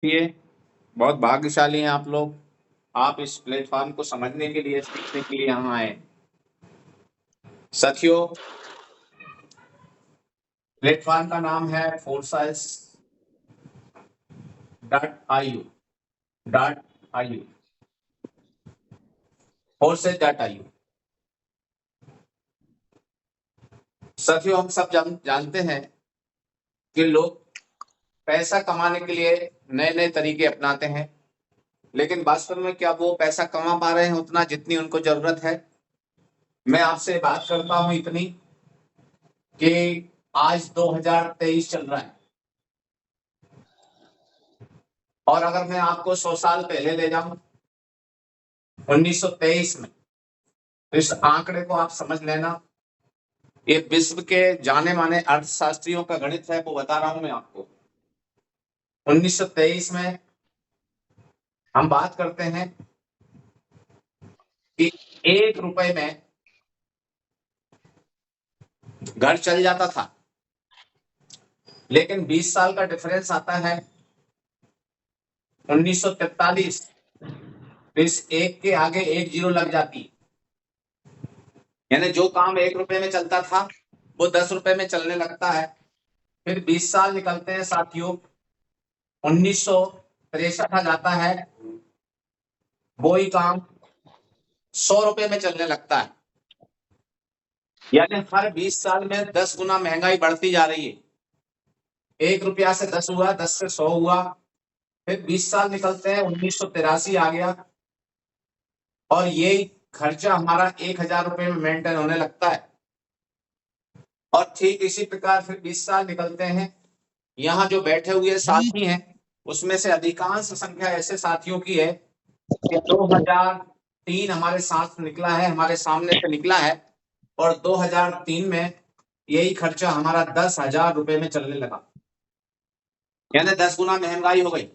ये बहुत भाग्यशाली हैं आप लोग। आप इस प्लेटफॉर्म को समझने के लिए, सीखने के लिए यहाँ आए। साथियों, प्लेटफॉर्म का नाम है forces.iu .iu forces.iu। साथियों, हम सब जानते हैं कि लोग पैसा कमाने के लिए नए नए तरीके अपनाते हैं, लेकिन वास्तव में क्या वो पैसा कमा पा रहे हैं उतना जितनी उनको जरूरत है? मैं आपसे बात करता हूं इतनी कि आज 2023 चल रहा है, और अगर मैं आपको 100 साल पहले ले जाऊं 1923 में, तो इस आंकड़े को आप समझ लेना। ये विश्व के जाने माने अर्थशास्त्रियों का गणित है, वो बता रहा हूं मैं आपको। 1923 में हम बात करते हैं कि 1 रुपए में घर चल जाता था, लेकिन 20 साल का डिफरेंस आता है 1943। इस एक के आगे एक जीरो लग जाती, यानी जो काम 1 रुपए में चलता था वो 10 रुपए में चलने लगता है। फिर 20 साल निकलते हैं साथियों, 1963 आ जाता है, वो ही काम 100 रुपए में चलने लगता है। यानी हर 20 साल में 10 गुना महंगाई बढ़ती जा रही है। 1 रुपया से 10 हुआ, 10 से 100 हुआ। फिर 20 साल निकलते हैं, 1983 आ गया, और ये खर्चा हमारा 1,000 रुपए में मेंटेन होने लगता है। और ठीक इसी प्रकार फिर 20 साल निकलते हैं, यहाँ जो बैठे हुए साथी हैं उसमें से अधिकांश संख्या ऐसे साथियों की है कि 2003 हमारे साथ निकला है, हमारे सामने से निकला है, और 2003 में यही खर्चा हमारा 10,000 रुपए में चलने लगा। यानी 10 गुना महंगाई हो गई।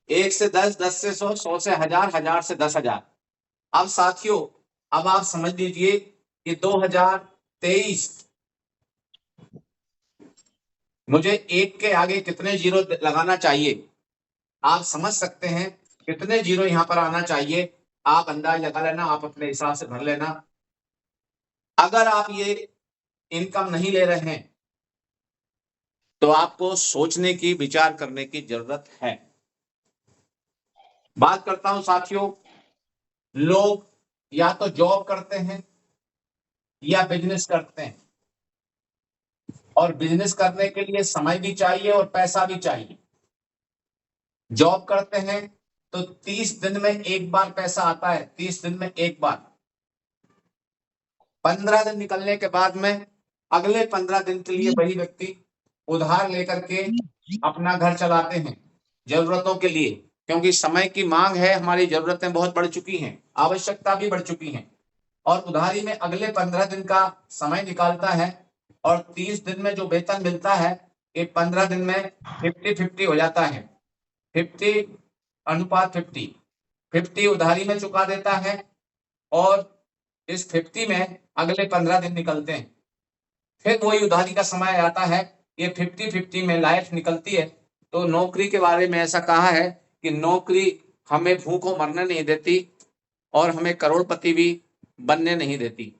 1 से 10, 10 से 100, 100 से 1000, 1000 से 10,000। अब साथियों, अब आप समझ लीजिए कि 2023 मुझे एक के आगे कितने जीरो लगाना चाहिए। आप समझ सकते हैं कितने जीरो यहां पर आना चाहिए। आप अंदाज लगा लेना, आप अपने हिसाब से भर लेना। अगर आप ये इनकम नहीं ले रहे हैं तो आपको सोचने की, विचार करने की जरूरत है। बात करता हूं साथियों, लोग या तो जॉब करते हैं या बिजनेस करते हैं, और बिजनेस करने के लिए समय भी चाहिए और पैसा भी चाहिए। जॉब करते हैं तो 30 दिन में एक बार पैसा आता है, 30 दिन में एक बार। 15 दिन निकलने के बाद में अगले 15 दिन के लिए वही व्यक्ति उधार लेकर के अपना घर चलाते हैं, जरूरतों के लिए। क्योंकि समय की मांग है, हमारी जरूरतें बहुत बढ़ चुकी हैं, आवश्यकता भी बढ़ चुकी हैं, और उधारी में अगले 15 दिन का समय निकालता है। और 30 दिन में जो वेतन मिलता है, ये 15 दिन में 50-50 हो जाता है। 50:50, 50 उधारी में चुका देता है, और इस 50 में अगले 15 दिन निकलते हैं। फिर वही उधारी का समय आता है, ये 50-50 में लाइफ निकलती है। तो नौकरी के बारे में ऐसा कहा है कि नौकरी हमें भूखों मरने नहीं देती और हमें करोड़पति भी बनने नहीं देती।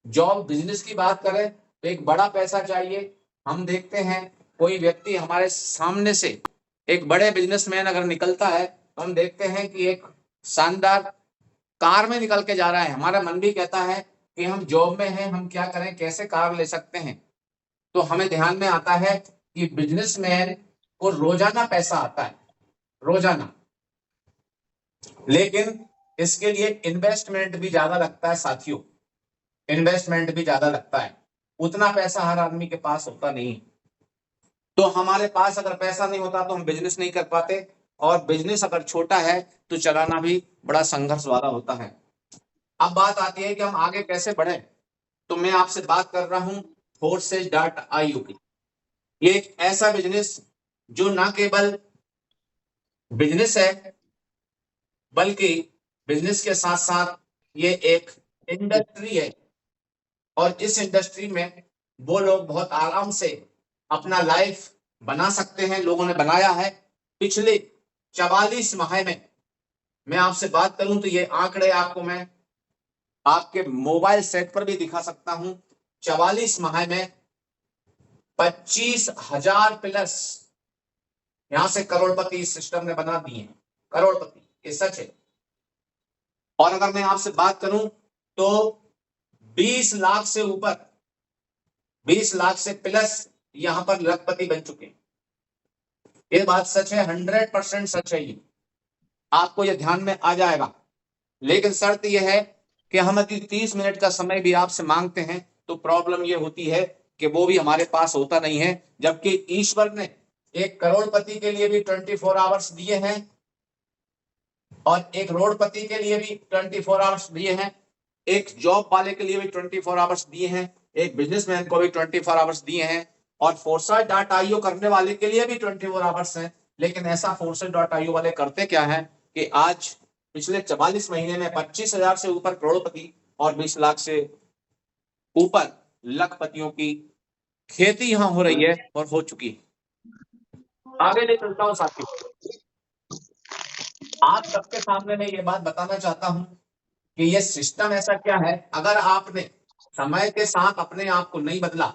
जॉब, बिजनेस की बात करें तो एक बड़ा पैसा चाहिए। हम देखते हैं कोई व्यक्ति हमारे सामने से, एक बड़े बिजनेसमैन अगर निकलता है, तो हम देखते हैं कि एक शानदार कार में निकल के जा रहा है। हमारा मन भी कहता है कि हम जॉब में हैं, हम क्या करें, कैसे कार ले सकते हैं। तो हमें ध्यान में आता है कि बिजनेसमैन को रोजाना पैसा आता है, रोजाना। लेकिन इसके लिए इन्वेस्टमेंट भी ज्यादा लगता है साथियों, इन्वेस्टमेंट भी ज्यादा लगता है। उतना पैसा हर आदमी के पास होता नहीं। तो हमारे पास अगर पैसा नहीं होता तो हम बिजनेस नहीं कर पाते, और बिजनेस अगर छोटा है तो चलाना भी बड़ा संघर्ष वाला होता है। अब बात आती है कि हम आगे कैसे बढ़े। तो मैं आपसे बात कर रहा हूं forces.iu की। ये एक ऐसा बिजनेस जो ना केवल बिजनेस है, बल्कि बिजनेस के साथ साथ ये एक इंडस्ट्री है। और इस इंडस्ट्री में वो लोग बहुत आराम से अपना लाइफ बना सकते हैं, लोगों ने बनाया है। पिछले 44 माह में मैं आपसे बात करूं तो ये आंकड़े आपको मैं आपके मोबाइल सेट पर भी दिखा सकता हूं। 44 माह में 25,000 प्लस यहां से करोड़पति इस सिस्टम ने बना दिए हैं, करोड़पति, ये सच है। और अगर मैं आपसे बात करूं तो 20 लाख से ऊपर, 20 लाख से प्लस यहां पर लखपति बन चुके हैं। ये बात सच है, 100% सच है। ये आपको ये ध्यान में आ जाएगा। लेकिन शर्त यह है कि हम यदि 30 मिनट का समय भी आपसे मांगते हैं तो प्रॉब्लम ये होती है कि वो भी हमारे पास होता नहीं है, जबकि ईश्वर ने एक करोड़पति के लिए भी 24 आवर्स दिए हैं और एक रोडपति के लिए भी 24 आवर्स दिए हैं, एक जॉब वाले के लिए भी 24 आवर्स दिए हैं, एक बिजनेसमैन को भी 24 आवर्स दिए हैं और foresight.io करने वाले के लिए भी 24 आवर्स हैं। लेकिन ऐसा foresight.io वाले करते क्या है कि आज पिछले 44 महीने में 25,000 से ऊपर करोड़पति और 20 लाख से ऊपर लखपतियों की खेती यहां हो रही है और हो चुकी है। आगे ले चलता हूं साथियों, आप सबके सामने मैं ये बात बताना चाहता हूं कि ये सिस्टम ऐसा क्या है। अगर आपने समय के साथ अपने आप को नहीं बदला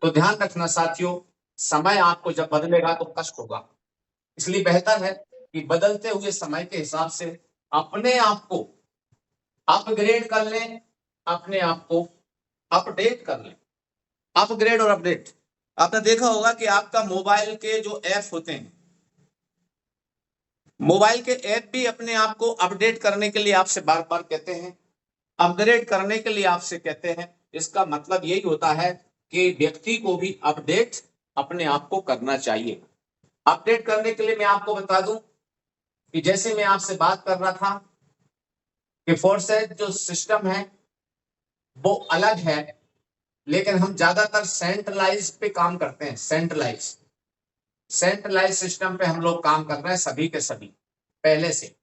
तो ध्यान रखना साथियों, समय आपको जब बदलेगा तो कष्ट होगा। इसलिए बेहतर है कि बदलते हुए समय के हिसाब से अपने आप को अपग्रेड कर लें, अपने आप को अपडेट कर लें। अपग्रेड और अपडेट, आपने देखा होगा कि आपका मोबाइल के जो ऐप होते हैं, मोबाइल के ऐप भी अपने आप को अपडेट करने के लिए आपसे बार बार कहते हैं, अपग्रेड करने के लिए आपसे कहते हैं। इसका मतलब यही होता है कि व्यक्ति को भी अपडेट अपने आप को करना चाहिए। अपडेट करने के लिए मैं आपको बता दूं कि जैसे मैं आपसे बात कर रहा था कि फोरसाइट जो सिस्टम है वो अलग है, लेकिन हम ज्यादातर सेंट्रलाइज पे काम करते हैं। सेंट्रलाइज सिस्टम पे हम लोग काम कर रहे हैं सभी के सभी पहले से।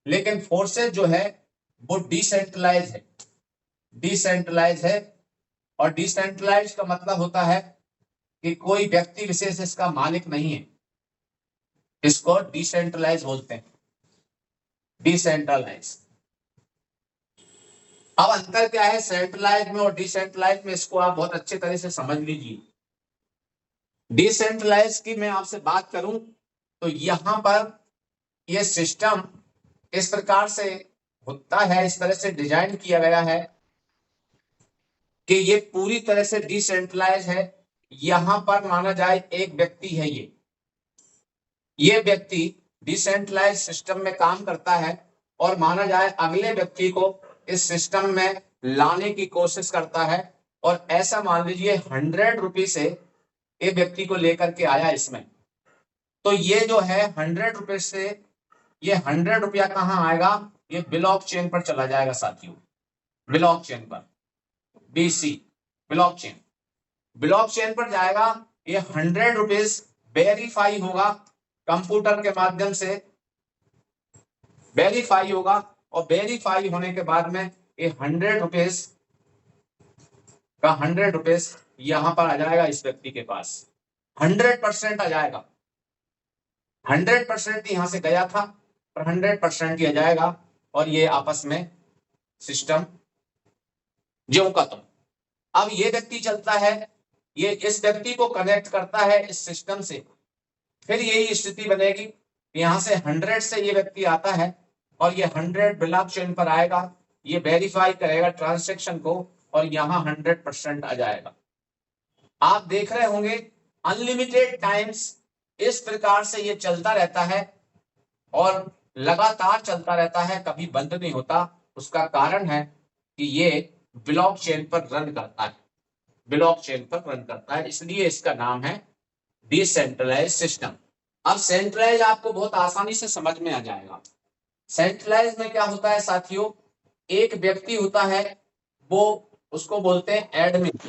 लेकिन फोर्सेज जो है वो डिसेंट्रलाइज है, डिसेंट्रलाइज है। और डिसेंट्रलाइज का मतलब होता है कि कोई व्यक्ति विशेष इसका मालिक नहीं है, इसको डिसेंट्रलाइज बोलते हैं, डिसेंट्रलाइज। अब अंतर क्या है सेंट्रलाइज में और डिसेंट्रलाइज में, इसको आप बहुत अच्छे तरह से समझ लीजिए। डिसेंट्रलाइज की मैं आपसे बात करूं तो यहां पर यह सिस्टम इस प्रकार से होता है, इस तरह से डिजाइन किया गया है कि ये पूरी तरह से डिसेंट्रलाइज है। यहां पर माना जाए एक व्यक्ति है, ये व्यक्ति डिसेंट्रलाइज सिस्टम में काम करता है और माना जाए अगले व्यक्ति को इस सिस्टम में लाने की कोशिश करता है। और ऐसा मान लीजिए 100 रुपये से ये व्यक्ति को लेकर के आया इसमें, तो ये जो है 100 रुपये से ये 100 रुपया कहां आएगा, ये ब्लॉक चेन पर चला जाएगा साथियों, ब्लॉक चेन पर, BC block chain, block chain पर जाएगा। ये 100 रुपीज वेरीफाई होगा, कंप्यूटर के माध्यम से वेरीफाई होगा और वेरीफाई होने के बाद में ये 100 रुपीज का 100 रुपीज यहां पर आ जाएगा इस व्यक्ति के पास, 100% आ जाएगा। 100% यहां से गया था और 100% आ जाएगा और ये आपस में सिस्टम ज्यों का तुम। अब ये व्यक्ति चलता है, ये इस व्यक्ति को कनेक्ट करता है इस सिस्टम से, फिर यही स्थिति बनेगी। यहां से 100 से ये व्यक्ति आता है और ये 100 ब्लॉक चेन पर आएगा, ये वेरीफाई करेगा ट्रांजैक्शन को और यहां 100% आ जाएगा। आप देख रहे होंगे अनलिमिटेड टाइम्स इस प्रकार से ये चलता रहता है और लगातार चलता रहता है, कभी बंद नहीं होता। उसका कारण है कि ये ब्लॉक चेन पर रन करता है, ब्लॉक चेन पर रन करता है, इसलिए इसका नाम है डिसेंट्रलाइज सिस्टम। अब सेंट्रलाइज आपको बहुत आसानी से समझ में आ जाएगा। सेंट्रलाइज में क्या होता है साथियों, एक व्यक्ति होता है, वो उसको बोलते हैं एडमिन।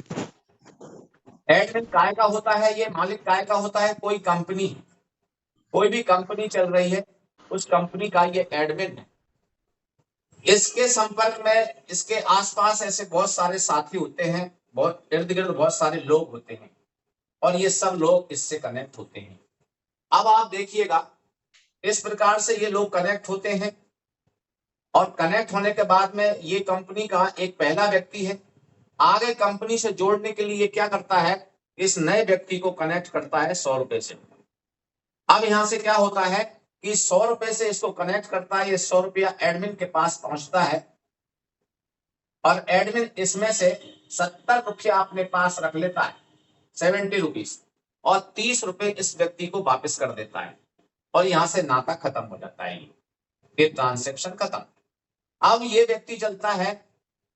एडमिन काय का होता है, ये मालिक काय का होता है, कोई कंपनी, कोई भी कंपनी चल रही है उस कंपनी का ये एडमिन है। इसके संपर्क में इसके आसपास ऐसे बहुत सारे साथी होते हैं, बहुत इर्द गिर्द बहुत सारे लोग होते हैं और ये सब लोग इससे कनेक्ट होते हैं। अब आप देखिएगा इस प्रकार से ये लोग कनेक्ट होते हैं और कनेक्ट होने के बाद में ये कंपनी का एक पहला व्यक्ति है, आगे कंपनी से जोड़ने के लिए क्या करता है, इस नए व्यक्ति को कनेक्ट करता है 100 रुपए से। अब यहां से क्या होता है कि 100 रुपए से इसको कनेक्ट करता है, ये 100 रुपया एडमिन के पास पहुंचता है और एडमिन इसमें से 70 रुपया अपने पास रख लेता है, 70 रुपीज, और 30 रुपए इस व्यक्ति को वापस कर देता है और यहां से नाता खत्म हो जाता है, ये ट्रांसेक्शन खत्म। अब ये व्यक्ति चलता है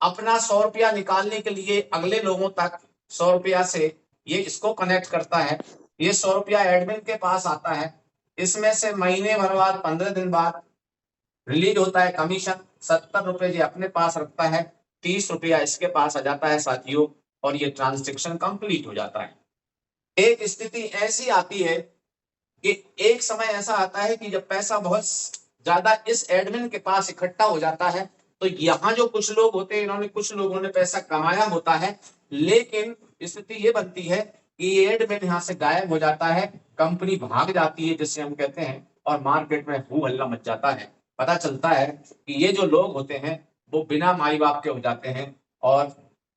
अपना 100 रुपया निकालने के लिए अगले लोगों तक, 100 रुपया से ये इसको कनेक्ट करता है, ये 100 रुपया एडमिन के पास आता है, इसमें से महीने भर बाद 15 दिन बाद रिलीज होता है कमीशन, 70 रुपए ये अपने पास रखता है, 30 रुपया इसके पास आ जाता है साथियों, और ये ट्रांजेक्शन कंप्लीट हो जाता है। एक स्थिति ऐसी आती है कि एक समय ऐसा आता है कि जब पैसा बहुत ज्यादा इस एडमिन के पास इकट्ठा हो जाता है, तो यहाँ जो कुछ लोग होते हैं, इन्होंने कुछ लोगों ने पैसा कमाया होता है, लेकिन स्थिति ये बनती है कि ये एडमिन यहाँ से गायब हो जाता है, कंपनी भाग जाती है जिसे हम कहते हैं, और मार्केट में हू हल्ला मच जाता है। पता चलता है कि ये जो लोग होते हैं वो बिना माई बाप के हो जाते हैं और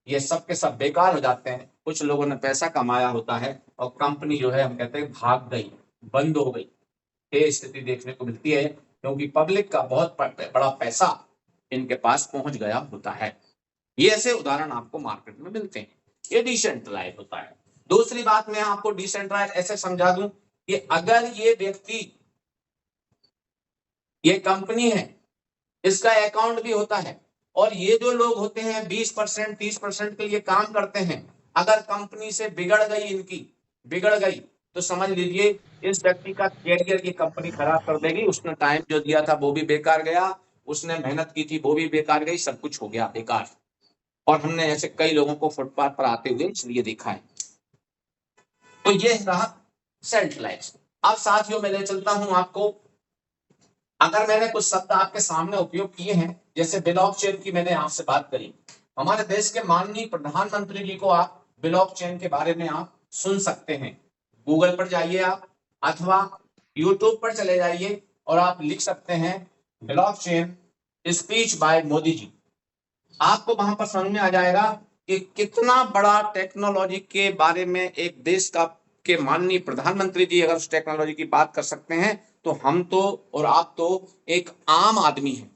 ये सब के सब बेकार हो जाते हैं। कुछ लोगों ने पैसा कमाया होता है और कंपनी जो है हम कहते हैं भाग गई, बंद हो गई। ये स्थिति देखने को मिलती है क्योंकि पब्लिक का बहुत बड़ा पैसा इनके पास पहुंच गया होता है। ये ऐसे उदाहरण आपको मार्केट में मिलते हैं, ये डिसेंट्रलाइज होता है। दूसरी बात मैं आपको डिसेंट्रलाइज ऐसे समझा दूं कि अगर ये व्यक्ति, ये कंपनी है, इसका अकाउंट भी होता है और ये जो लोग होते हैं 20% 30% के लिए काम करते हैं, अगर कंपनी से बिगड़ गई, इनकी बिगड़ गई, तो समझ लीजिए इस व्यक्ति का कैरियर की कंपनी खराब कर देगी। उसने टाइम जो दिया था वो भी बेकार गया, उसने मेहनत की थी वो भी बेकार गई, सब कुछ हो गया बेकार। और हमने ऐसे कई लोगों को फुटपाथ पर आते हुए इसलिए देखा है। तो ये रहा सेंट्रलाइज। अब साथियों मैं ले चलता हूं आपको, अगर मैंने कुछ शब्द आपके सामने उपयोग किए हैं, जैसे ब्लॉकचेन की मैंने आपसे बात करी, हमारे देश के माननीय प्रधानमंत्री जी को आप ब्लॉकचेन के बारे में आप सुन सकते हैं। गूगल पर जाइए आप अथवा यूट्यूब पर चले जाइए और आप लिख सकते हैं blockchain speech bye Modi ji. आपको वहां पर समझ में आ जाएगा कि कितना बड़ा टेक्नोलॉजी के बारे में एक देश का के माननीय प्रधानमंत्री जी अगर उस टेक्नोलॉजी की बात कर सकते हैं, तो हम तो और आप तो एक आम आदमी हैं,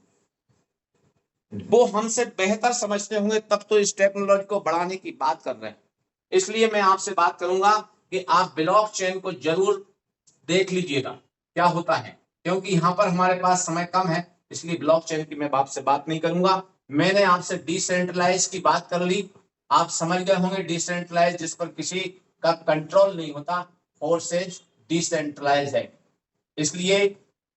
वो हमसे बेहतर समझते होंगे, तब तो इस टेक्नोलॉजी को बढ़ाने की बात कर रहे हैं। इसलिए मैं आपसे बात करूंगा कि आप ब्लॉकचेन को जरूर देख लीजिएगा क्या होता है, क्योंकि यहाँ पर हमारे पास समय कम है, इसलिए ब्लॉकचेन की मैं आपसे बात नहीं करूंगा। मैंने आपसे डिसेंट्रलाइज की बात कर ली, आप समझ गए होंगे डिसेंट्रलाइज जिस पर किसी का कंट्रोल नहीं होता, फोर्सेज डिसेंट्रलाइज है। इसलिए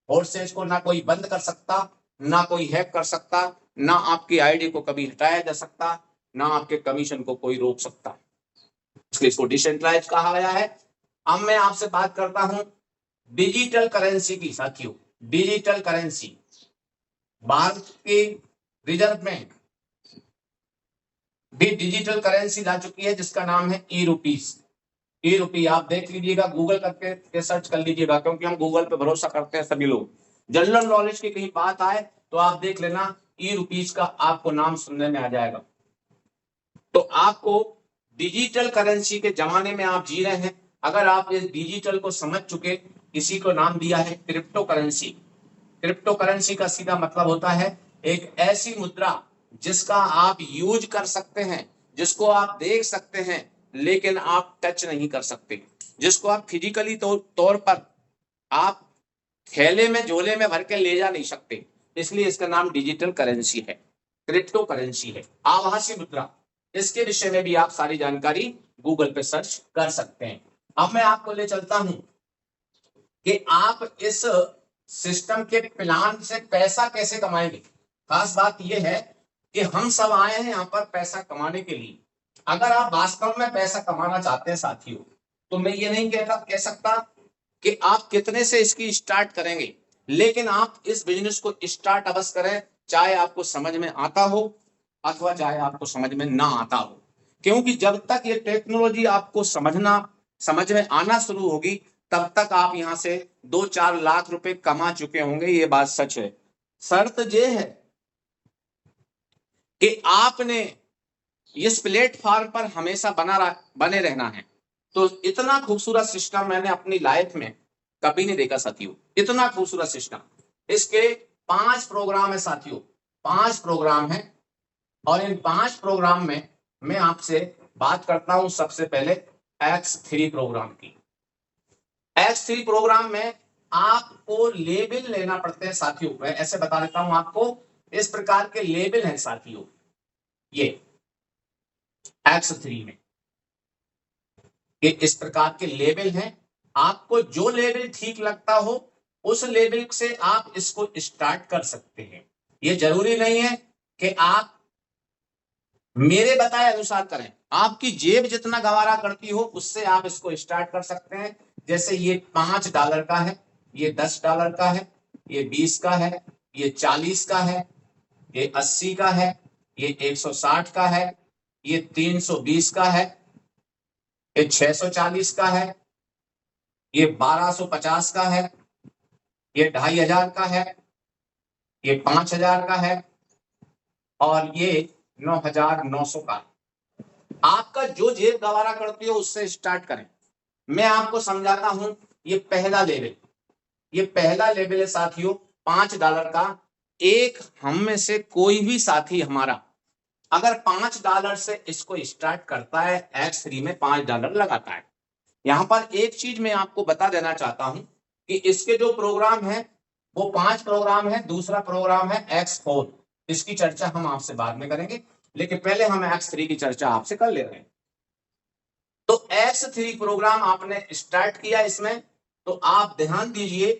फोर्सेज को ना कोई बंद कर सकता, ना कोई हैक कर सकता, ना आपकी आईडी को कभी हटाया जा सकता, ना आपके कमीशन को कोई रोक सकता, इसलिए इसको डिसेंट्रलाइज कहा गया है। अब मैं आपसे बात करता हूं डिजिटल करेंसी की। साथियों डिजिटल करेंसी, भारत की रिजर्व बैंक भी डिजिटल करेंसी ला चुकी है जिसका नाम है ई रुपीज। ई रुपी आप देख लीजिएगा, गूगल करके सर्च कर लीजिएगा, क्योंकि हम गूगल पे भरोसा करते हैं सभी लोग। जनरल नॉलेज की कहीं बात आए तो आप देख लेना, ई रुपीज का आपको नाम सुनने में आ जाएगा। तो आपको डिजिटल करेंसी के जमाने में आप जी रहे हैं। अगर आप इस डिजिटल को समझ चुके, इसी को नाम दिया है क्रिप्टो करेंसी। क्रिप्टो करेंसी का सीधा मतलब होता है एक ऐसी मुद्रा जिसका आप यूज कर सकते हैं, जिसको आप देख सकते हैं लेकिन आप टच नहीं कर सकते, जिसको आप फिजिकली तौर पर आप थैले में झोले में भर के ले जा नहीं सकते, इसलिए इसका नाम डिजिटल करेंसी है, क्रिप्टो करेंसी है, आभासी मुद्रा। इसके विषय में भी आप सारी जानकारी गूगल पे सर्च कर सकते हैं। अब मैं आपको ले चलता हूं कि आप इस सिस्टम के प्लान से पैसा कैसे कमाएंगे। खास बात यह है कि हम सब आए हैं यहाँ पर पैसा कमाने के लिए। अगर आप वास्तव में पैसा कमाना चाहते हैं साथियों, तो मैं ये नहीं कह सकता कि आप कितने से इसकी स्टार्ट करेंगे, लेकिन आप इस बिजनेस को स्टार्ट अवश्य करें, चाहे आपको समझ में आता हो अथवा चाहे आपको समझ में ना आता हो। क्योंकि जब तक ये टेक्नोलॉजी आपको समझ में आना शुरू होगी, तब तक आप यहां से 2-4 लाख रुपए कमा चुके होंगे, ये बात सच है। शर्त ये है कि आपने इस प्लेटफॉर्म पर हमेशा बने रहना है। तो इतना खूबसूरत सिस्टम मैंने अपनी लाइफ में कभी नहीं देखा साथियों, इतना खूबसूरत सिस्टम। इसके 5 प्रोग्राम है साथियों, 5 प्रोग्राम है, और इन 5 प्रोग्राम में मैं आपसे बात करता हूं सबसे पहले X3 प्रोग्राम की। X3 प्रोग्राम में आपको लेबल लेना पड़ते हैं साथियों। मैं ऐसे बता देता हूं आपको, इस प्रकार के लेबल हैं साथियों। ये X3 में ये इस प्रकार के लेबल हैं। आपको जो लेबल ठीक लगता हो उस लेबल से आप इसको स्टार्ट कर सकते हैं। ये जरूरी नहीं है कि आप मेरे बताए अनुसार करें, आपकी जेब जितना गवारा करती हो उससे आप इसको स्टार्ट कर सकते हैं। जैसे ये $5 का है, ये $10 का है, ये 20 का है, ये 40 का है, ये 80 का है, ये 160 का है, ये 320 का है, ये 640 का है, ये 1250 का है, ये 2500 का है, ये 5000 का है, और ये 9900 का है। आपका जो जेब गवारा करती हो उससे स्टार्ट करें। मैं आपको समझाता हूं। ये पहला लेवल, ये पहला लेवल है साथियों, $5 का। एक हम में से कोई भी साथी हमारा अगर $5 से इसको स्टार्ट करता है, X3 में $5 लगाता है। यहां पर एक चीज मैं आपको बता देना चाहता हूं कि इसके जो प्रोग्राम है वो 5 प्रोग्राम है। दूसरा प्रोग्राम है X4, इसकी चर्चा हम आपसे बाद में करेंगे, लेकिन पहले हम X3 की चर्चा आपसे कर ले रहे हैं। तो X3 प्रोग्राम आपने स्टार्ट किया इसमें, तो आप ध्यान दीजिए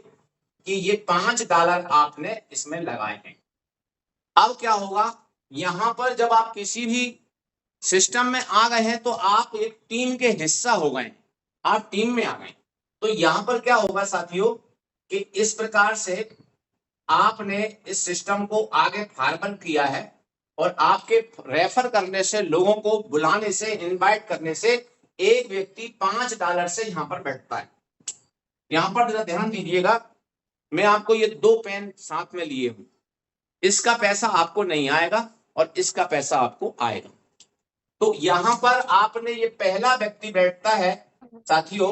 कि ये $5 आपने इसमें लगाए हैं। अब क्या होगा, यहां पर जब आप किसी भी सिस्टम में आ गए हैं तो आप एक टीम के हिस्सा हो गए, आप टीम में आ गए। तो यहां पर क्या होगा साथियों कि इस प्रकार से आपने इस सिस्टम को आगे फॉरवर्ड किया है, और आपके रेफर करने से, लोगों को बुलाने से, इनवाइट करने से एक व्यक्ति $5 से यहां पर बैठता है। यहां पर जरा ध्यान दीजिएगा, मैं आपको ये 2 पेन साथ में लिए हूं। इसका पैसा आपको नहीं आएगा और इसका पैसा आपको आएगा। तो यहां पर आपने, ये पहला व्यक्ति बैठता है साथियों,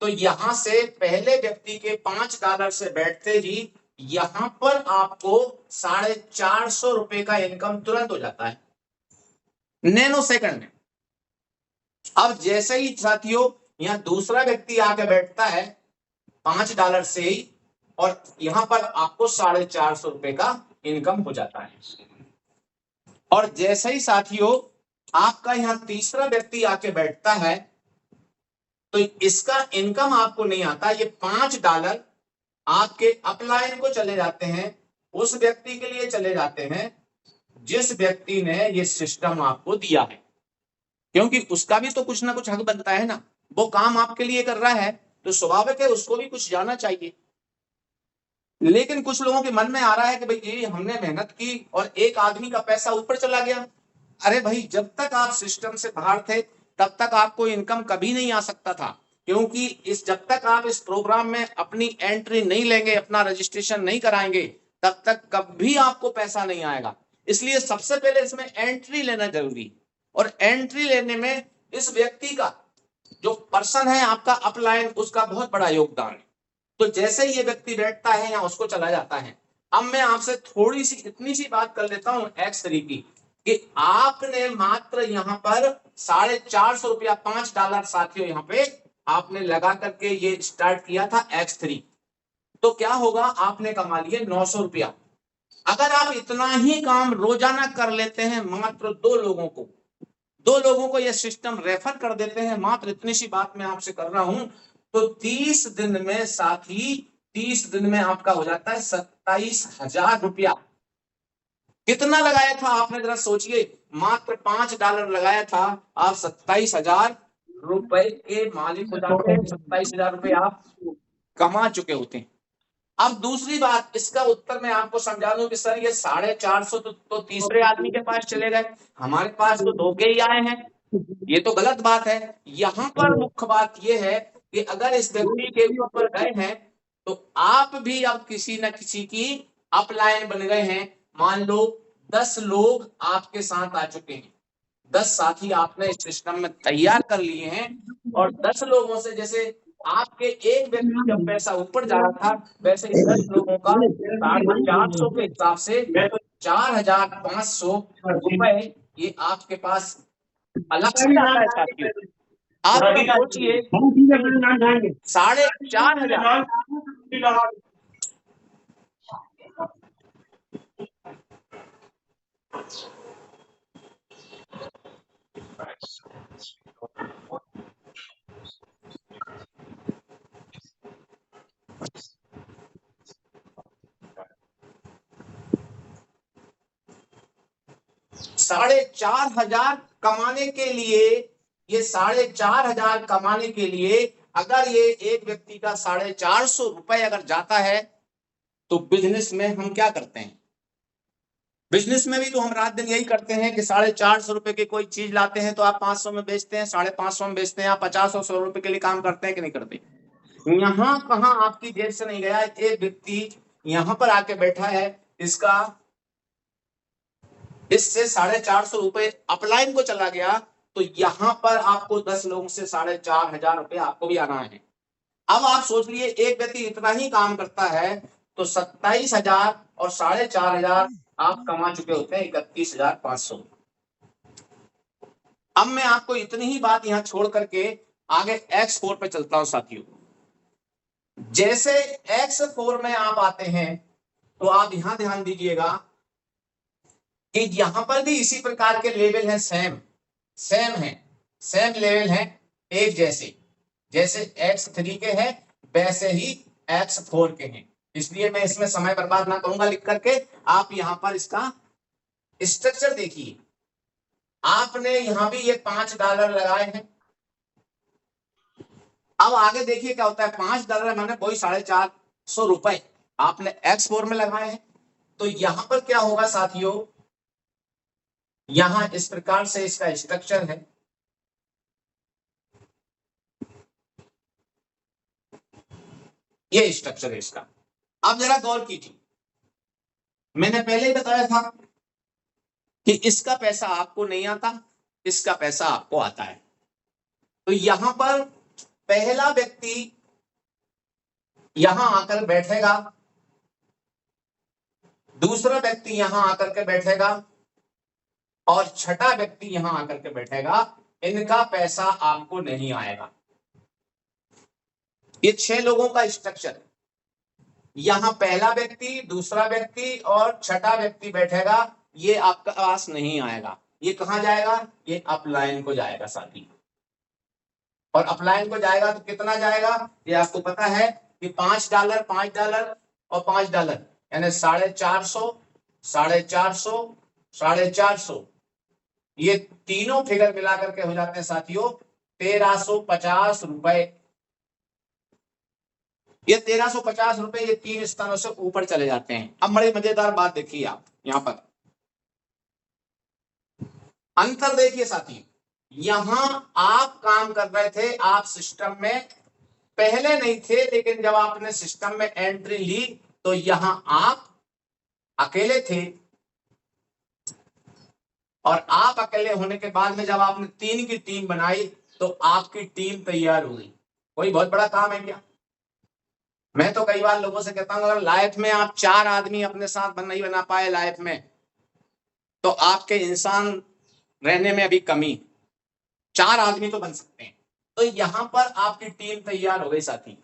तो यहां से पहले व्यक्ति के $5 से बैठते ही यहां पर आपको 450 रुपए का इनकम तुरंत हो जाता है, नैनो सेकंड में। अब जैसे ही साथियों यहां दूसरा व्यक्ति आके बैठता है $5 से ही, और यहां पर आपको 450 रुपए का इनकम हो जाता है। और जैसे ही साथियों आपका यहां तीसरा व्यक्ति आके बैठता है, तो इसका इनकम आपको नहीं आता। ये $5 आपके अपलाइन को चले जाते हैं, उस व्यक्ति के लिए चले जाते हैं जिस व्यक्ति ने ये सिस्टम आपको दिया है, क्योंकि उसका भी तो कुछ ना कुछ हक बनता है ना। वो काम आपके लिए कर रहा है तो स्वाभाविक है उसको भी कुछ जाना चाहिए। लेकिन कुछ लोगों के मन में आ रहा है कि भाई ये हमने मेहनत की और एक आदमी का पैसा ऊपर चला गया। अरे भाई, जब तक आप सिस्टम से बाहर थे तब तक आपको इनकम कभी नहीं आ सकता था, क्योंकि जब तक आप इस प्रोग्राम में अपनी एंट्री नहीं लेंगे, अपना रजिस्ट्रेशन नहीं कराएंगे, तब तक कभी आपको पैसा नहीं आएगा। इसलिए सबसे पहले इसमें एंट्री लेना जरूरी, और एंट्री लेने में इस व्यक्ति का, जो पर्सन है आपका अपलाइन, उसका बहुत बड़ा योगदान है। तो जैसे ही ये व्यक्ति बैठता है या उसको चला जाता है। अब मैं आपसे थोड़ी सी इतनी सी बात कर लेता हूं X3 की, कि आपने मात्र यहां पर 450 रुपया, $5 साथियों यहां पे आपने लगा करके ये स्टार्ट किया था X3। तो क्या होगा, आपने कमा लिए 900 रुपया। अगर आप इतना ही काम रोजाना कर लेते हैं, मात्र 2 लोगों को यह सिस्टम रेफर कर देते हैं, मात्र इतनी सी बात मैं आपसे कर रहा हूं, तो 30 दिन में साथी, 30 दिन में आपका हो जाता है 27,000 रुपया। कितना लगाया था आपने, जरा सोचिए, मात्र $5 लगाया था, आप 27,000 रुपए के मालिक हो जाते हैं। 27,000 रुपए आप कमा चुके होते हैं। अब दूसरी बात, इसका उत्तर मैं आपको समझा दूं कि सर ये 450 तो तीसरे आदमी के पास चले गए, हमारे पास तो धोखे ही आए हैं, ये तो गलत बात है। यहां पर मुख्य बात यह है कि अगर इस व्यक्ति के ऊपर गए हैं तो आप भी अब किसी न किसी की अपलाइन बन गए हैं। मान लो 10 लोग आपके साथ आ चुके हैं, 10 साथी आपने इस सिस्टम में तैयार कर लिए हैं, और 10 लोगों से जैसे आपके एक व्यक्ति का पैसा ऊपर जा रहा था, वैसे ही 10 लोगों का 450 के हिसाब से 4500 रुपए ये आपके पास अलग से आता है साथियों। आप भी सोचिए 4,500 4,500 कमाने के लिए, ये 4,500 कमाने के लिए अगर ये एक व्यक्ति का 450 रुपए अगर जाता है, तो बिजनेस में हम क्या करते हैं? बिजनेस में भी तो हम रात दिन यही करते हैं कि 450 रुपए की कोई चीज लाते हैं तो आप 500 में बेचते हैं, 550 में बेचते हैं, आप 50 और 100 रुपए के लिए काम करते हैं कि नहीं करते? यहाँ कहाँ आपकी जेब से नहीं गया, एक व्यक्ति यहाँ पर आके बैठा है, इसका इससे 450 रुपए अपलाइन को चला गया, तो यहां पर आपको 10 लोगों से 4,500 रुपए आपको भी आना है। अब आप सोच लिए एक व्यक्ति इतना ही काम करता है तो 27,000 और 4,500 आप कमा चुके होते हैं 31,500। अब मैं आपको इतनी ही बात यहां छोड़ करके आगे X4 पे चलता हूं साथियों। जैसे X4 में आप आते हैं तो आप यहां ध्यान दीजिएगा कि यहां पर भी इसी प्रकार के लेवल हैं, सेम लेवल है, एक जैसे X3 के हैं वैसे ही X4 के हैं। इसलिए मैं इसमें समय बर्बाद ना करूंगा लिख करके, आप यहां पर इसका स्ट्रक्चर देखिए। आपने यहां भी ये $5 लगाए हैं। अब आगे देखिए क्या होता है, $5 मैंने वही 450 रुपए आपने X4 में लगाए हैं, तो यहां पर क्या होगा साथियों, यहां इस प्रकार से इसका स्ट्रक्चर है। ये स्ट्रक्चर है इसका। अब जरा गौर कीजिए, मैंने पहले ही बताया था कि इसका पैसा आपको नहीं आता, इसका पैसा आपको आता है। तो यहां पर पहला व्यक्ति यहां आकर बैठेगा, दूसरा व्यक्ति यहां आकर के बैठेगा, और छठा व्यक्ति यहां आकर के बैठेगा। इनका पैसा आपको नहीं आएगा। ये 6 लोगों का स्ट्रक्चर है। यहां पहला व्यक्ति, दूसरा व्यक्ति और छठा व्यक्ति बैठेगा, ये आपका पास नहीं आएगा। ये कहां जाएगा? ये अपलाइन को जाएगा साथी। और अपलाइन को जाएगा तो कितना जाएगा? ये आपको पता है कि $5, $5 और $5, यानी 450, 450, 450, ये तीनों फिगर मिला करके हो जाते हैं साथियों 1,350 रुपए। ये 1,350 रुपए ये 3 स्थानों से ऊपर चले जाते हैं। अब बड़ी मजेदार बात देखिए, आप यहां पर अंतर देखिए साथी। यहां आप काम कर रहे थे, आप सिस्टम में पहले नहीं थे, लेकिन जब आपने सिस्टम में एंट्री ली तो यहां आप अकेले थे, और आप अकेले होने के बाद में जब आपने 3 की टीम बनाई तो आपकी टीम तैयार हो गई। कोई बहुत बड़ा काम है क्या? मैं तो कई बार लोगों से कहता हूं, अगर लाइफ में आप 4 आदमी अपने साथ नहीं बना पाए लाइफ में, तो आपके इंसान रहने में अभी कमी। 4 आदमी तो बन सकते हैं। तो यहां पर आपकी टीम तैयार हो गई साथी।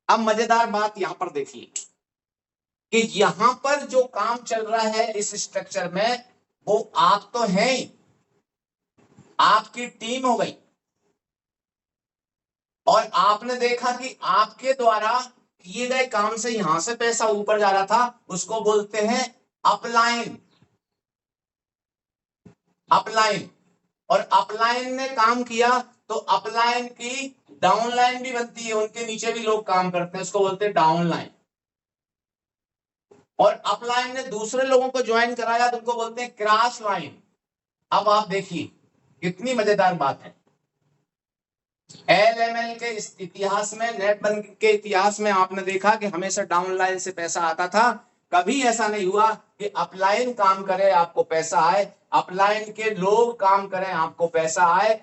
अब मजेदार बात यहां पर देखिए कि यहां पर जो काम चल रहा है इस स्ट्रक्चर में, वो आप तो हैं ही, आपकी टीम हो गई, और आपने देखा कि आपके द्वारा किए गए काम से यहां से पैसा ऊपर जा रहा था, उसको बोलते हैं अपलाइन। अपलाइन, और अपलाइन ने काम किया तो अपलाइन की डाउनलाइन भी बनती है, उनके नीचे भी लोग काम करते हैं, उसको बोलते हैं डाउनलाइन। और अपलाइन ने दूसरे लोगों को ज्वाइन कराया तो उनको बोलते हैं क्रॉस लाइन। अब आप देखिए कितनी मजेदार बात है। LML के इतिहास में, नेट बैंकिंग के इतिहास में आपने देखा कि हमेशा डाउनलाइन से पैसा आता था। कभी ऐसा नहीं हुआ कि अपलाइन काम करे आपको पैसा आए, अपलाइन के लोग काम करें आपको पैसा आए,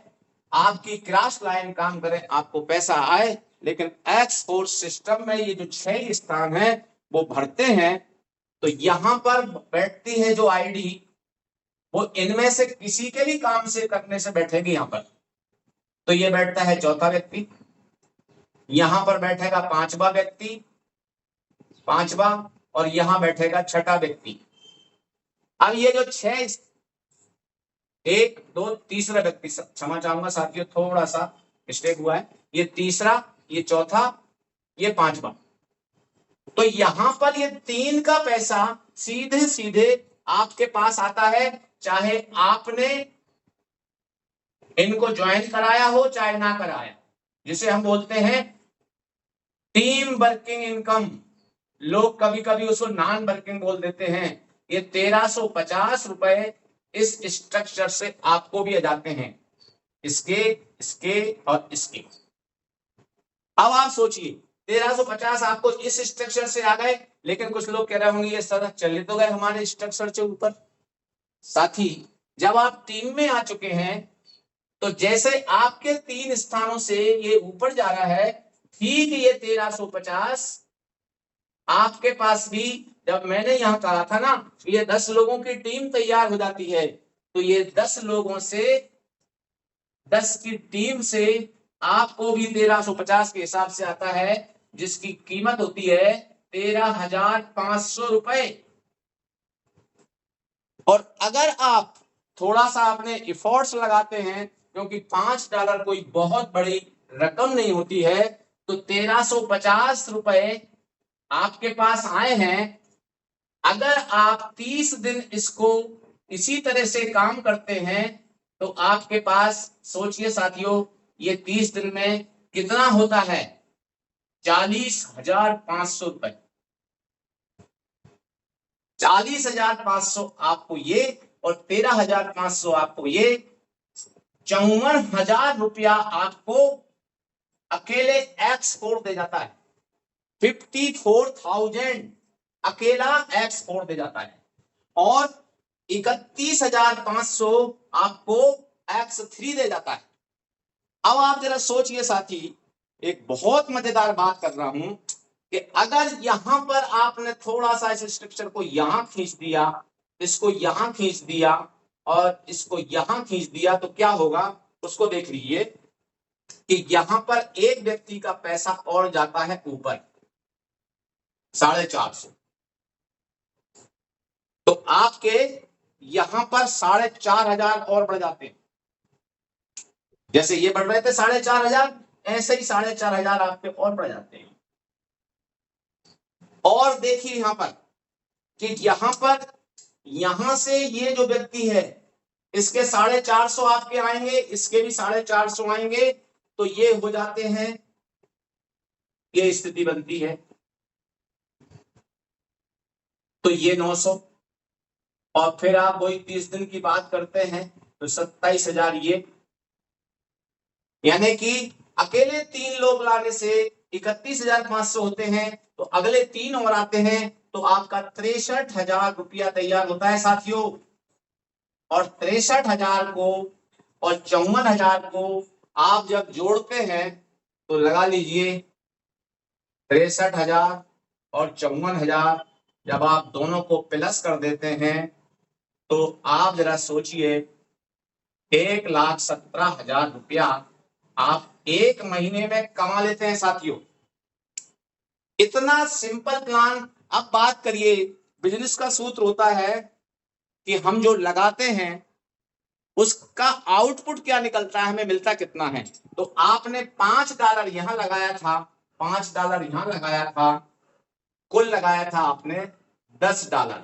आपकी क्रॉस लाइन काम करें आपको पैसा आए। लेकिन एक्सपोर्ट सिस्टम में ये जो 6 स्थान है वो भरते हैं, तो यहां पर बैठती है जो आईडी, वो इनमें से किसी के भी काम से करने से बैठेगी यहां पर। तो ये बैठता है चौथा व्यक्ति, यहां पर बैठेगा पांचवा व्यक्ति, पांचवा, और यहां बैठेगा छठा व्यक्ति। अब ये जो 6, 1 2 तीसरा व्यक्ति, क्षमा चाहूंगा साथियों थोड़ा सा मिस्टेक हुआ है, ये तीसरा, ये चौथा, ये पांचवा। तो यहां पर ये 3 का पैसा सीधे सीधे आपके पास आता है, चाहे आपने इनको ज्वाइन कराया हो चाहे ना कराया, जिसे हम बोलते हैं टीम वर्किंग इनकम। लोग कभी कभी उसको नॉन वर्किंग बोल देते हैं। ये 1350 रुपए इस स्ट्रक्चर से आपको भी आ जाते हैं, इसके, इसके और इसके। अब आप सोचिए 1350 आपको इस स्ट्रक्चर से आ गए, लेकिन कुछ लोग कह रहे होंगे ये सर चले तो गए हमारे स्ट्रक्चर से ऊपर। साथी, जब आप टीम में आ चुके हैं तो जैसे आपके 3 स्थानों से ये ऊपर जा रहा है, ठीक ये 1350 आपके पास भी, जब मैंने यहां कहा था ना ये 10 लोगों की टीम तैयार हो जाती है, तो ये 10 लोगों से, 10 की टीम से आपको भी 1350 के हिसाब से आता है, जिसकी कीमत होती है 13,500 रुपए। और अगर आप थोड़ा सा अपने एफर्ट्स लगाते हैं, क्योंकि $5 कोई बहुत बड़ी रकम नहीं होती है, तो 1350 रुपए आपके पास आए हैं। अगर आप 30 दिन इसको इसी तरह से काम करते हैं, तो आपके पास, सोचिए साथियों, ये 30 दिन में कितना होता है, 40,500 रुपए। 40,500 आपको ये, और 13,500 आपको ये, 54,000 रुपया आपको अकेले एक्सपोर्ट दे जाता है। 54,000 अकेला एक्सपोर्ट दे जाता है, और 31,500 आपको X3 दे जाता है। अब आप जरा सोचिए साथी, एक बहुत मजेदार बात कर रहा हूं कि अगर यहां पर आपने थोड़ा सा इस स्ट्रक्चर को यहां खींच दिया, इसको यहां खींच दिया और इसको यहां खींच दिया, तो क्या होगा उसको देख लीजिए कि यहां पर एक व्यक्ति का पैसा और जाता है ऊपर 450। तो आपके यहां पर 4,500 और बढ़ जाते हैं। जैसे ये बढ़ रहे थे 4,500, ऐसे ही 4,500 आपके और बढ़ जाते हैं। और देखिए यहां पर कि यहां पर, यहां से ये जो व्यक्ति है इसके 450 आपके आएंगे, इसके भी 450 आएंगे, तो ये हो जाते हैं, ये स्थिति बनती है। तो ये 900, और फिर आप वही 30 दिन की बात करते हैं तो 27,000 ये, यानी कि अकेले 3 लोग लाने से 31,500 होते हैं, तो अगले 3 और आते हैं तो आपका 63,000 रुपया तैयार होता है साथियों। और 63,000 को और 54,000 को आप जब जोड़ते हैं तो लगा लीजिए 63,000 और 54,000 जब आप दोनों को प्लस कर देते हैं तो आप जरा सोचिए 1,17,000 रुपया आप एक महीने में कमा लेते हैं साथियों। इतना सिंपल प्लान। अब बात करिए, बिजनेस का सूत्र होता है कि हम जो लगाते हैं उसका आउटपुट क्या निकलता है, हमें मिलता कितना है। तो आपने $5 यहां लगाया था, $5 यहां लगाया था, कुल लगाया था आपने $10,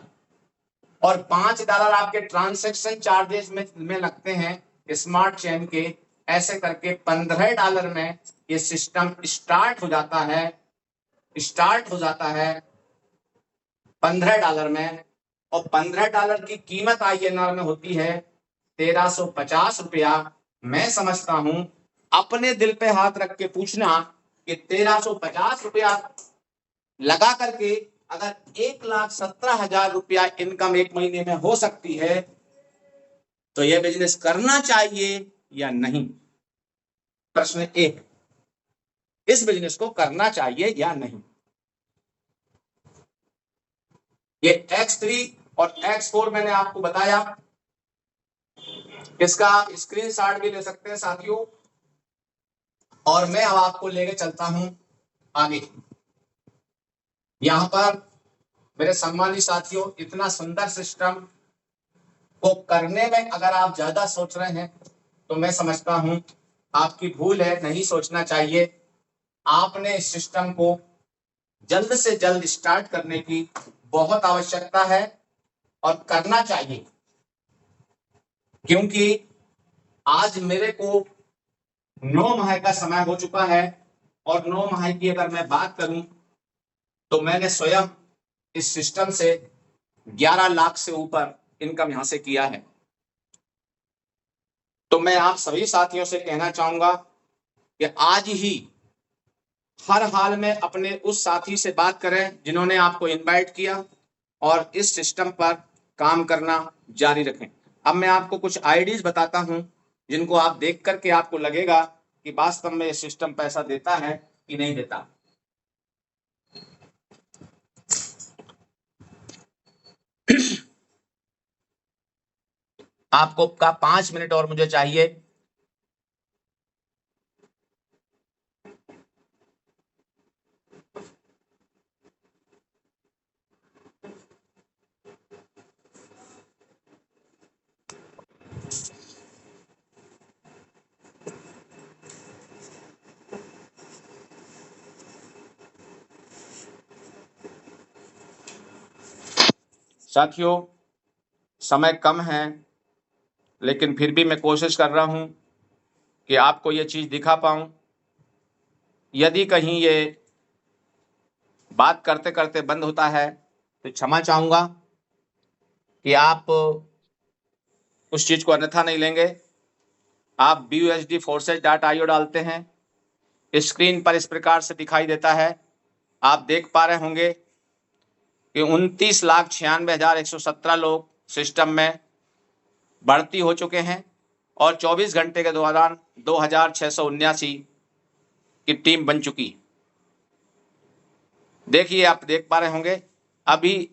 और $5 आपके ट्रांजैक्शन चार्जेस में लगते हैं स्मार्ट चेन के। ऐसे करके $15 में ये सिस्टम स्टार्ट हो जाता है, स्टार्ट हो जाता है $15 में। और $15 की कीमत INR में होती है 1,350 रुपया। मैं समझता हूं अपने दिल पे हाथ रख के पूछना कि 1350 रुपया लगा करके अगर 1,17,000 रुपया इनकम एक महीने में हो सकती है तो यह बिजनेस करना चाहिए या नहीं। प्रश्न 1, इस बिजनेस को करना चाहिए या नहीं। ये X3 और X4 मैंने आपको बताया, इसका स्क्रीनशॉट भी ले सकते हैं साथियों। और मैं अब आपको लेके चलता हूं आगे। यहां पर मेरे सम्मानित साथियों, इतना सुंदर सिस्टम को करने में अगर आप ज्यादा सोच रहे हैं तो मैं समझता हूं आपकी भूल है, नहीं सोचना चाहिए। आपने इस सिस्टम को जल्द से जल्द स्टार्ट करने की बहुत आवश्यकता है और करना चाहिए, क्योंकि आज मेरे को 9 माह का समय हो चुका है और 9 माह की अगर मैं बात करूं तो मैंने स्वयं इस सिस्टम से 11 लाख से ऊपर इनकम यहां से किया है। तो मैं आप सभी साथियों से कहना चाहूंगा कि आज ही हर हाल में अपने उस साथी से बात करें जिन्होंने आपको इनवाइट किया और इस सिस्टम पर काम करना जारी रखें। अब मैं आपको कुछ आईडीज बताता हूं जिनको आप देख करके आपको लगेगा कि वास्तव में ये सिस्टम पैसा देता है कि नहीं देता। आपको का 5 मिनट और मुझे चाहिए। साथियों, समय कम है, लेकिन फिर भी मैं कोशिश कर रहा हूं कि आपको ये चीज दिखा पाऊं। यदि कहीं ये बात करते करते बंद होता है तो क्षमा चाहूंगा कि आप उस चीज को अन्यथा नहीं लेंगे। आप busdforces.io डालते हैं, स्क्रीन पर इस प्रकार से दिखाई देता है। आप देख पा रहे होंगे कि 29,96,117 लोग सिस्टम में भर्ती हो चुके हैं और 24 घंटे के दौरान 2,679 की टीम बन चुकी। देखिए, आप देख पा रहे होंगे अभी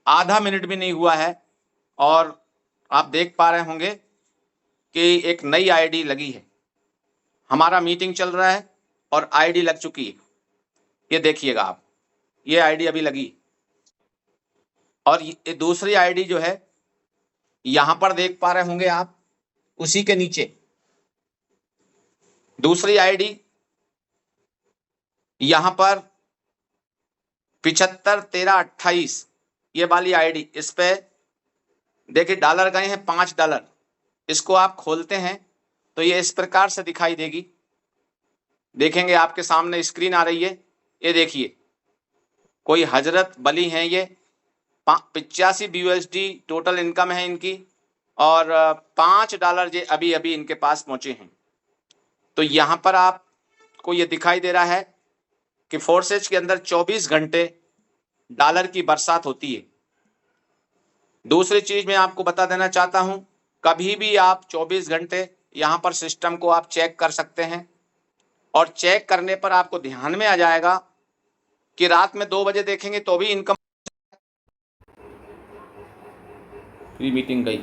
आधा मिनट भी नहीं हुआ है और आप देख पा रहे होंगे कि एक नई आईडी लगी है। हमारा मीटिंग चल रहा है और आईडी लग चुकी है। ये देखिएगा आप, ये आईडी अभी लगी और ये दूसरी आईडी जो है यहां पर देख पा रहे होंगे आप, उसी के नीचे दूसरी आईडी यहां पर 751328 ये वाली आईडी, इस पे देखिए डॉलर गए हैं $5। इसको आप खोलते हैं तो ये इस प्रकार से दिखाई देगी। देखेंगे आपके सामने स्क्रीन आ रही है। ये देखिए, कोई हजरत बली हैं, ये 85 BUSD टोटल इनकम है इनकी और $5 ये अभी अभी इनके पास पहुंचे हैं। तो यहां पर आपको ये दिखाई दे रहा है कि फोर्सेज के अंदर 24 घंटे डॉलर की बरसात होती है। दूसरी चीज मैं आपको बता देना चाहता हूं, कभी भी आप 24 घंटे यहां पर सिस्टम को आप चेक कर सकते हैं और चेक करने पर आपको ध्यान में आ जाएगा कि रात में 2 बजे देखेंगे तो भी इनकम। मीटिंग गई।